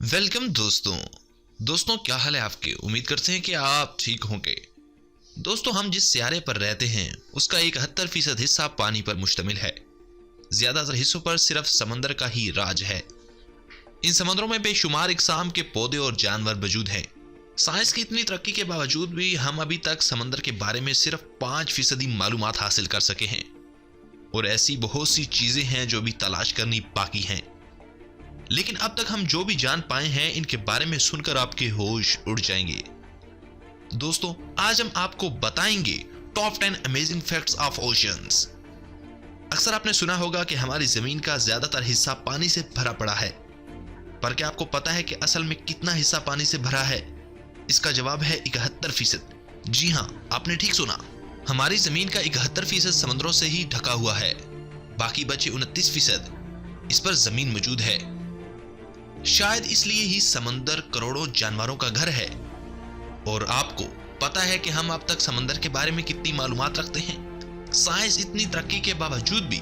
Welcome दोस्तों क्या हाल है आपके। उम्मीद करते हैं कि आप ठीक होंगे। दोस्तों, हम जिस सियारे पर रहते हैं उसका 71% हिस्सा पानी पर मुश्तमिल है। ज्यादातर हिस्सों पर सिर्फ समंदर का ही राज है। इन समंदरों में बेशुमार इकसाम के पौधे और जानवर मौजूद हैं। साइंस की इतनी तरक्की के बावजूद भी हम अभी तक समंदर के बारे में सिर्फ 5% मालूमात हासिल कर सके हैं, और ऐसी बहुत सी चीजें हैं जो भी तलाश करनी बाकी हैं। लेकिन अब तक हम जो भी जान पाए हैं इनके बारे में सुनकर आपके होश उड़ जाएंगे। दोस्तों, आज हम आपको बताएंगे top 10 amazing facts of oceans. अक्सर आपने सुना होगा कि हमारी जमीन का ज्यादातर हिस्सा पानी से भरा पड़ा है, पर क्या आपको पता है कि असल में कितना हिस्सा पानी से भरा है? इसका जवाब है 71%। जी हां, आपने ठीक सुना। हमारी जमीन का 71% समंदरों से ही ढका हुआ है। बाकी बचे 29% इस पर जमीन मौजूद है। शायद इसलिए ही समंदर करोड़ों जानवरों का घर है। और आपको पता है कि हम अब तक समंदर के बारे में कितनी मालूमात रखते हैं? साइंस इतनी तरक्की के बावजूद भी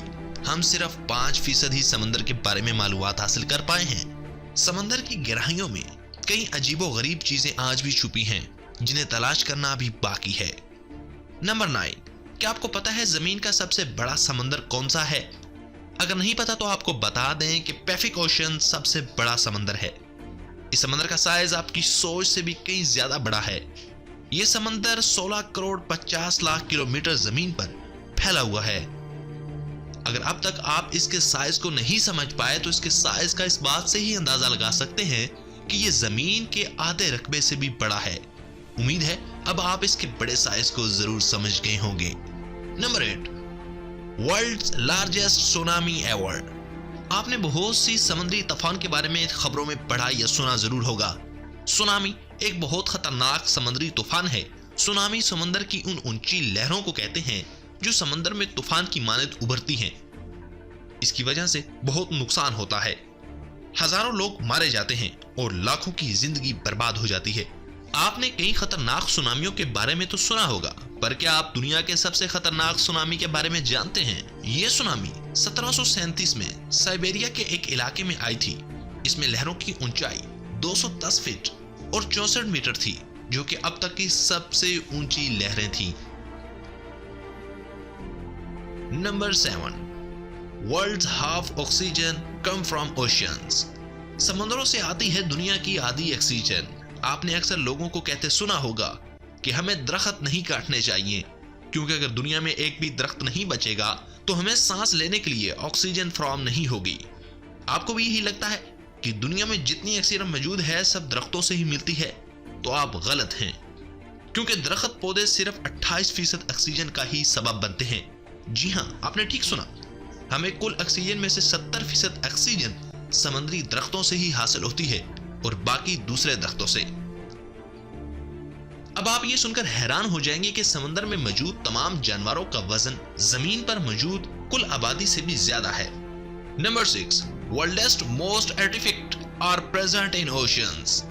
हम सिर्फ 5% ही समंदर के बारे में मालूमात हासिल कर पाए हैं। समंदर की गहराइयों में कई अजीबोगरीब चीजें आज भी छुपी हैं, जिन्हें तलाश करना अभी बाकी है। नंबर 9, क्या आपको पता है जमीन का सबसे बड़ा समंदर कौन सा है? अगर नहीं पता तो आपको बता दें कि पैसिफिक ओशन सबसे बड़ा समंदर है। इस समंदर का साइज आपकी सोच से भी कहीं ज्यादा बड़ा है। यह समंदर 16 करोड़ 50 लाख किलोमीटर जमीन पर फैला हुआ है। अगर अब तक आप इसके साइज को नहीं समझ पाए तो इसके साइज का इस बात से ही अंदाजा लगा सकते हैं कि यह जमीन के आधे रकबे से भी बड़ा है। उम्मीद है अब आप इसके बड़े साइज को जरूर समझ गए होंगे। Number 8, world's largest tsunami ever. आपने बहुत सी समुद्री तूफान के बारे में खबरों में पढ़ा या सुना जरूर होगा। सुनामी एक बहुत खतरनाक समुद्री तूफान है। सुनामी समंदर की उन ऊंची लहरों को कहते हैं जो समंदर में तूफान की मानद उभरती हैं। इसकी वजह से बहुत नुकसान होता है। हजारों लोग मारे जाते हैं और लाखों की जिंदगी बर्बाद हो जाती है। आपने कई खतरनाक सुनामियों के बारे में तो सुना होगा, पर क्या आप दुनिया के सबसे खतरनाक सुनामी के बारे में जानते हैं? यह सुनामी 1737 में साइबेरिया के एक इलाके में आई थी। इसमें लहरों की ऊंचाई 210 फीट और 64 मीटर थी, जो कि अब तक की सबसे ऊंची लहरें थी। Number 7, world's half oxygen come from oceans. समुद्रों से आती है दुनिया की आधी ऑक्सीजन। आपने अक्सर लोगों को कहते सुना होगा कि हमें दरख्त नहीं काटने चाहिए, क्योंकि अगर दुनिया में एक भी दरख्त नहीं बचेगा तो हमें सांस लेने के लिए ऑक्सीजन फराहम नहीं होगी। आपको भी यही लगता है कि दुनिया में जितनी ऑक्सीजन मौजूद है सब दरख्तों से ही मिलती है? तो आप गलत हैं, क्योंकि दरख्त पौधे सिर्फ 28% ऑक्सीजन का ही सबब बनते हैं। जी हां, आपने ठीक सुना। हमें कुल ऑक्सीजन में से 70% ऑक्सीजन समुद्री दरख्तों से ही हासिल होती है और बाकी दूसरे दरख्तों से। अब आप ये सुनकर हैरान हो जाएंगे कि समंदर में मौजूद तमाम जानवरों का वजन जमीन पर मौजूद कुल आबादी से भी ज्यादा है। Number 6, world's most artifact are present in oceans.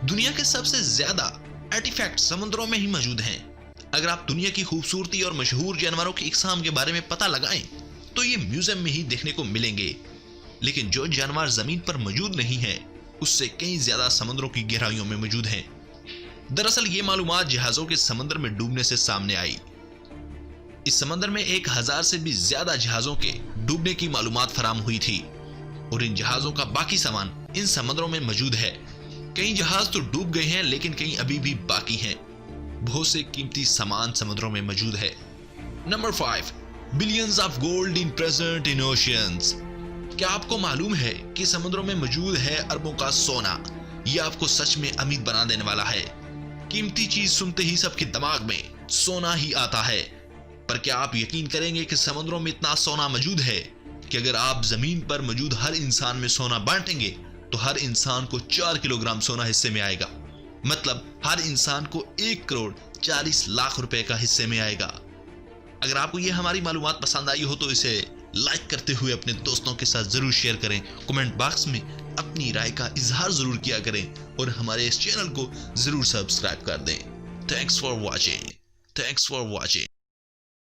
दुनिया के सबसे ज्यादा आर्टिफैक्ट समुद्रों में ही मौजूद हैं। अगर आप दुनिया की खूबसूरती और मशहूर जानवरों की इकसाम के बारे में पता लगाएं तो ये म्यूजियम में ही देखने को मिलेंगे। लेकिन जो जानवर जमीन पर मौजूद नहीं है उससे कहीं ज्यादा समुद्रों की गहराइयों में मौजूद हैं। दरअसल ये मालूमात जहाजों के समंदर में डूबने से सामने आई। इस समंदर में 1000 से भी ज्यादा जहाजों के डूबने की मालूमात फराम हुई थी, और इन जहाजों का बाकी सामान इन समंदरों में मौजूद है। कई जहाज तो डूब गए हैं, लेकिन कई अभी भी बाकी हैं। बहुत से कीमती सामान समुद्रों में मौजूद है। Number 5, billions of gold in present in oceans. क्या आपको मालूम है कि समुद्रों में मौजूद है अरबों का सोना? यह आपको सच में अमीर बना देने वाला है। कीमती चीज सुनते ही सबके दिमाग में सोना ही आता है, पर क्या आप यकीन करेंगे कि समुद्रों में इतना सोना मौजूद है कि अगर आप जमीन पर मौजूद हर इंसान में सोना बांटेंगे तो हर इंसान को 4 किलोग्राम सोना हिस्से में आएगा। मतलब हर इंसान को 1 करोड़ 40 लाख रुपए का हिस्से में आएगा। अगर आपको यह हमारी मालूमात पसंद आई हो तो इसे लाइक करते हुए अपने दोस्तों के साथ जरूर शेयर करें। कमेंट बॉक्स में अपनी राय का इजहार जरूर किया करें और हमारे इस चैनल को जरूर सब्सक्राइब कर दें। Thanks for watching.